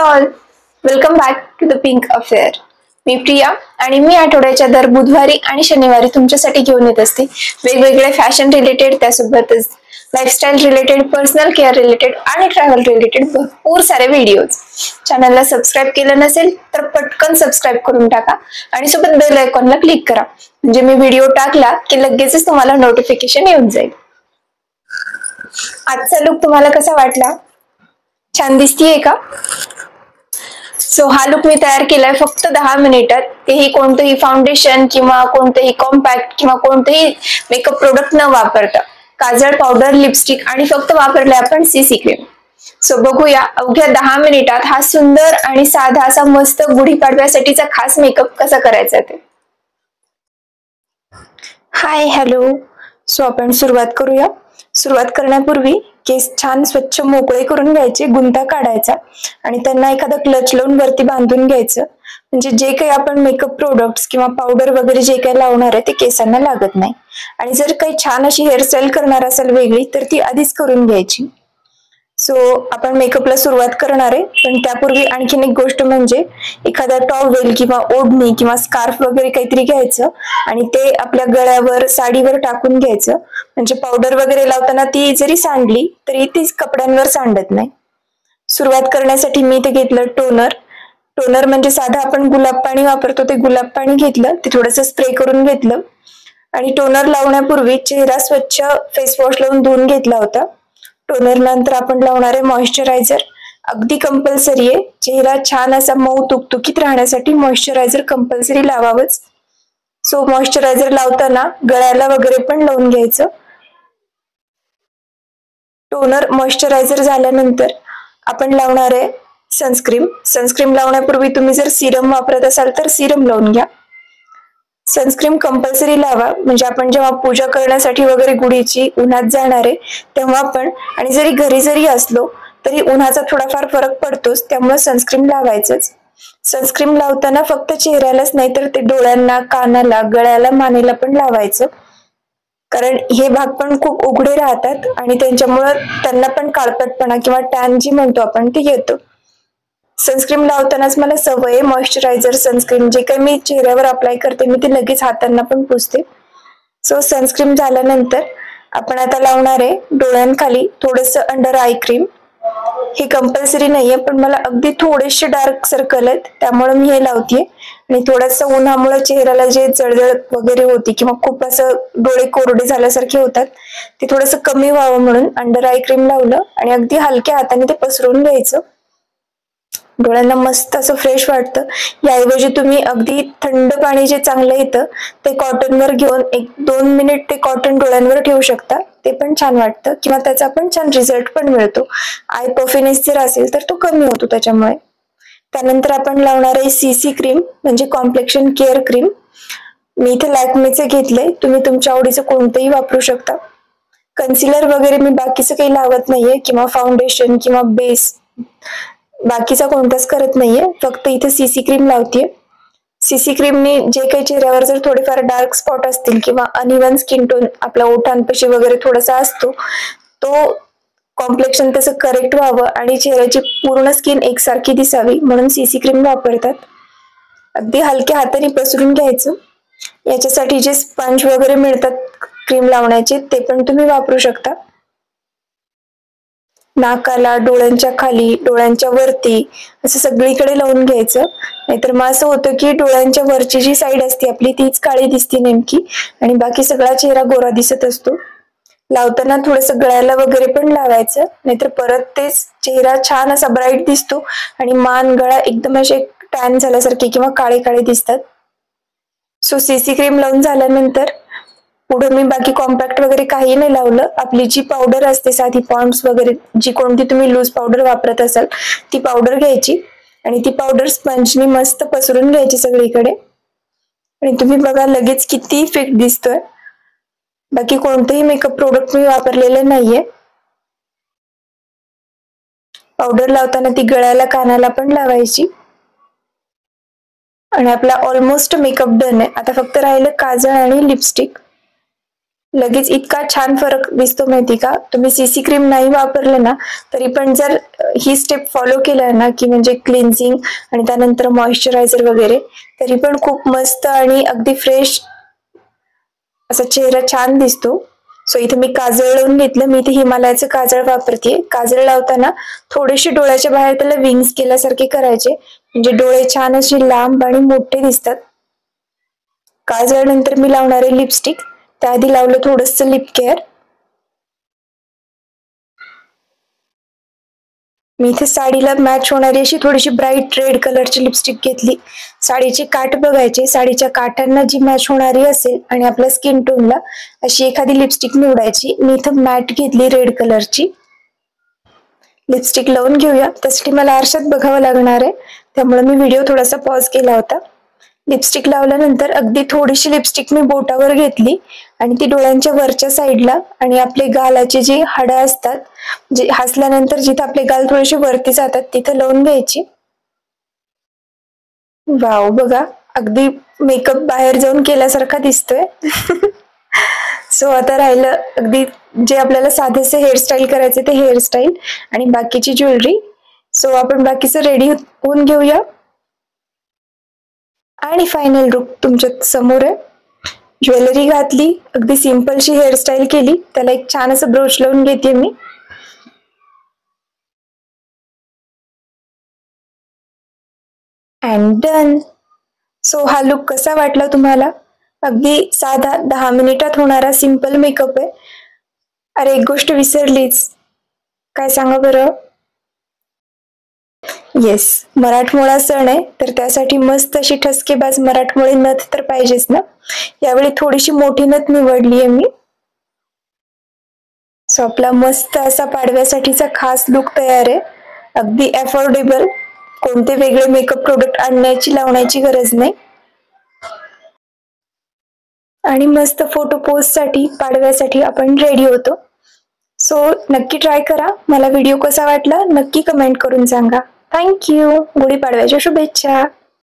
All, welcome back to the pink affair. मी प्रिया आणि मी आठवड्याच्या दर बुधवारी आणि शनिवारी तुमच्यासाठी घेऊन येत असते वेगवेगळे फॅशन रिलेटेड, त्यासोबतच lifestyle related, personal care related आणि ट्रॅव्हल रिलेटेड भरपूर सारे व्हिडिओज. चॅनलला सबस्क्राईब केलं नसेल तर पटकन सबस्क्राईब करून टाका आणि सोबत बेल आयकॉनला क्लिक करा, म्हणजे मी व्हिडिओ टाकला की लगेचच तुम्हाला नोटिफिकेशन येऊन जाईल. आजचा लुक तुम्हाला कसा वाटला? छान दिसतीये का? सो हा लुक मी तयार केलाय फक्त 10 मिनिटात. तेही कोणतंही फाउंडेशन किंवा कोणतंही कॉम्पॅक्ट किंवा कोणतेही मेकअप प्रोडक्ट न वापरता. काजळ, पावडर, लिपस्टिक आणि फक्त वापरले आपण सीसी क्रीम. सो बघूया अवघ्या 10 मिनिटात हा सुंदर आणि साधा असा मस्त गुढीपाडव्यासाठीचा खास मेकअप कसा करायचा ते. हाय, हॅलो. सो आपण सुरुवात करूया. सुरुवात करण्यापूर्वी केस छान स्वच्छ मोकळे करून घ्यायचे, गुंता काढायचा आणि त्यांना एखादा क्लच लावून वरती बांधून घ्यायचं, म्हणजे जे काही आपण मेकअप प्रोडक्ट्स किंवा पावडर वगैरे जे काही लावणार आहे ते केसांना लागत नाही. आणि जर काही छान अशी हेअरस्टाईल करणार असेल वेगळी तर ती आधीच करून घ्यायची. सो आपण मेकअपला सुरुवात करणार आहे, पण त्यापूर्वी आणखीन एक गोष्ट म्हणजे एखादा टॉवेल किंवा ओढणी किंवा स्कार्फ वगैरे काहीतरी घ्यायचं आणि ते आपल्या गळ्यावर, साडीवर टाकून घ्यायचं, म्हणजे पावडर वगैरे लावताना ती जरी सांडली तरी ती कपड्यांवर सांडत नाही. सुरुवात करण्यासाठी मी इथे घेतलं टोनर. टोनर म्हणजे साधा आपण गुलाब पाणी वापरतो ते गुलाब पाणी घेतलं, ते थोडंसं स्प्रे करून घेतलं आणि टोनर लावण्यापूर्वी चेहरा स्वच्छ फेस वॉश लावून धुवून घेतला होता. टोनर नंतर आपण लावणार आहे मॉइश्चरायझर. अगदी कंपल्सरी आहे, चेहरा छान असा मऊ तुकतुकीत राहण्यासाठी मॉइश्चरायझर कंपल्सरी लावावंच. सो मॉइश्चरायझर लावताना गळ्याला वगैरे पण लावून घ्यायचं. टोनर मॉइश्चरायझर झाल्यानंतर आपण लावणार आहे सनस्क्रीम. सनस्क्रीम लावण्यापूर्वी तुम्ही जर सिरम वापरत असाल तर सिरम लावून घ्या. सनस्क्रीम कंपल्सरी लावा, म्हणजे आपण जेव्हा पूजा करण्यासाठी वगैरे गुढीची उन्हात जाणार आहे तेव्हा पण, आणि जरी घरी जरी असलो तरी उन्हाचा थोडाफार फरक पडतोच, त्यामुळे सनस्क्रीम लावायचंच. सनस्क्रीम लावताना फक्त चेहऱ्यालाच नाही तर ते डोळ्यांना, कानाला, गळ्याला, मानेला पण लावायचं, कारण हे भाग पण खूप उघडे राहतात आणि त्यांच्यामुळे त्यांना पण काळपटपणा किंवा टॅन जी म्हणतो आपण ते येतो. सनस्क्रीन लावतानाच मला सवय मॉइश्चरायझर सनस्क्रीन जे काही मी चेहऱ्यावर अप्लाय करते मी ते लगेच हातांना पण पुसते. सो सनस्क्रीन झाल्यानंतर आपण आता लावणार आहे डोळ्यांखाली थोडंसं अंडर आय क्रीम. हे कंपल्सरी नाहीये, पण मला अगदी थोडेसे डार्क सर्कल आहेत त्यामुळे मी हे लावतेय आणि थोडंसं उन्हामुळे चेहऱ्याला जे जळजळ वगैरे होती किंवा खूप असं डोळे कोरडे झाल्यासारखे होतात ते थोडंसं कमी व्हावं म्हणून अंडर आय क्रीम लावलं आणि अगदी हलक्या हाताने ते पसरवून घ्यायचं. डोळ्यांना मस्त असं फ्रेश वाटतं. याऐवजी तुम्ही अगदी थंड पाणी जे चांगलं येतं ते कॉटनवर घेऊन 1-2 मिनिट ते कॉटन डोळ्यांवर ठेवू शकता, ते पण छान वाटतं किंवा त्याचा पण छान रिझल्ट पण मिळतो. आय पफिनेस जर असेल तर तो कमी होतो त्याच्यामुळे. त्यानंतर आपण लावणार आहे सीसी क्रीम, म्हणजे कॉम्प्लेक्शन केअर क्रीम. मी इथे लॅक्मेचे घेतलंय, तुम्ही तुमच्या आवडीचं कोणतंही वापरू शकता. कन्सिलर वगैरे मी बाकीचं काही लावत नाहीये किंवा फाउंडेशन किंवा बेस बाकीचा कोणताच करत नाहीये, फक्त इथे सीसी क्रीम लावतेय. सीसी क्रीमने जे काही चेहऱ्यावर जर थोडेफार डार्क स्पॉट असतील किंवा अनइव्हन स्किन टोन आपल्या ओठांपाशी वगैरे थोडासा असतो, तो कॉम्प्लेक्शन तसं करेक्ट व्हावं आणि चेहऱ्याची पूर्ण स्किन एकसारखी दिसावी म्हणून सीसी क्रीम वापरतात. अगदी हलक्या हाताने पसरून घ्यायचं. याच्यासाठी जे स्पंज वगैरे मिळतात क्रीम लावण्याचे ते पण तुम्ही वापरू शकता. नाकाला, डोळ्यांच्या खाली, डोळ्यांच्या वरती असं सगळीकडे लावून घ्यायचं, नाहीतर मग असं होतं की डोळ्यांच्या वरची जी साईड असते आपली तीच काळी दिसते नेमकी आणि बाकी सगळा चेहरा गोरा दिसत असतो. लावताना थोडंसं गळ्याला वगैरे पण लावायचं, नाहीतर परत तेच चेहरा छान असा ब्राईट दिसतो आणि मान, गळा एकदम असे टॅन झाल्यासारखे किंवा काळे काळे दिसतात. सो सीसी क्रीम लावून झाल्यानंतर पुढे मी बाकी कॉम्पॅक्ट वगैरे काही नाही लावलं. आपली जी पावडर असते साधी पॉन्ड्स वगैरे, जी कोणती तुम्ही लूज पावडर वापरत असाल ती पावडर घ्यायची आणि ती पावडर स्पंजनी मस्त पसरून घ्यायची सगळीकडे आणि तुम्ही बघा लगेच किती इफेक्ट दिसतोय. बाकी कोणतेही मेकअप प्रोडक्ट मी वापरलेले नाहीये. पावडर लावताना ती गळ्याला, कानाला पण लावायची आणि आपला ऑलमोस्ट मेकअप डन आहे. आता फक्त राहिलं काजळ आणि लिपस्टिक. लगेच इतका छान फरक दिसतो माहिती का. तुम्ही सीसी क्रीम नाही वापरलं ना तरी पण जर ही स्टेप फॉलो केला ना की म्हणजे क्लिन्झिंग आणि त्यानंतर मॉइश्चरायझर वगैरे, तरी पण खूप मस्त आणि अगदी फ्रेश असा चेहरा छान दिसतो. सो इथे मी काजळ लावून घेतलं. मी इथे हिमालयाचं काजळ वापरते. काजळ लावताना थोडेसे डोळ्याच्या बाहेर त्याला विंग्स केल्यासारखे करायचे, म्हणजे डोळे छान असे लांब आणि मोठे दिसतात. काजळ नंतर मी लावणार आहे लिपस्टिक. त्याआधी लावलं थोडस लिप केअर. मी इथे साडीला मॅच होणारी अशी थोडीशी ब्राईट रेड कलरची लिपस्टिक घेतली. साडीचे काठ बघायचे, साडीच्या काठांना जी मॅच होणारी असेल आणि आपल्या स्किन टोनला अशी एखादी लिपस्टिक निवडायची. मी इथं मॅट घेतली रेड कलरची. लिपस्टिक लावून घेऊया. त्यासाठी मला आरशात बघावं लागणार आहे, त्यामुळे मी व्हिडिओ थोडासा पॉज केला होता. लिपस्टिक लावल्यानंतर अगदी थोडीशी लिपस्टिक मी बोटावर घेतली आणि ती डोळ्यांच्या वरच्या साईडला आणि आपले गालाचे जी हाडं असतात, जे हसल्यानंतर जिथे आपले गाल थोडेसे वरती जातात तिथे लावून घ्यायची. वाव, बघा अगदी मेकअप बाहेर जाऊन केल्यासारखा दिसतोय. सो आता राहिलं अगदी जे आपल्याला साधेसे हेअरस्टाईल करायचे ते हेअरस्टाईल आणि बाकीची ज्वेलरी. सो आपण बाकीचं रेडी होऊन घेऊया. आणि फायनल लुक तुमच्या समोर आहे. ज्वेलरी घातली, अगदी सिंपलशी हेअरस्टाईल केली, त्याला एक छान असं ब्रोच लावून घेते मी. And done. सो हा लुक कसा वाटला तुम्हाला? अगदी साधा 10 मिनिटात होणारा सिंपल मेकअप आहे. अरे एक गोष्ट विसरलीच, काय सांगा बरं. येस, मराठमोळा सण आहे तर त्यासाठी मस्त अशी ठसकेबाज मराठमोळी नथ तर पाहिजेच ना. यावेळी थोडीशी मोठी नथ निवडली आहे मी. सो आपला मस्त असा पाडव्यासाठीचा खास लुक तयार आहे. अगदी अफोर्डेबल, कोणते वेगळे मेकअप प्रोडक्ट आणण्याची लावण्याची गरज नाही. आणि मस्त फोटो पोस्ट साठी पाडव्यासाठी आपण रेडी होतो. सो नक्की ट्राय करा. मला व्हिडिओ कसा वाटला नक्की कमेंट करून सांगा. थँक्यू. गुढीपाडव्याच्या शुभेच्छा.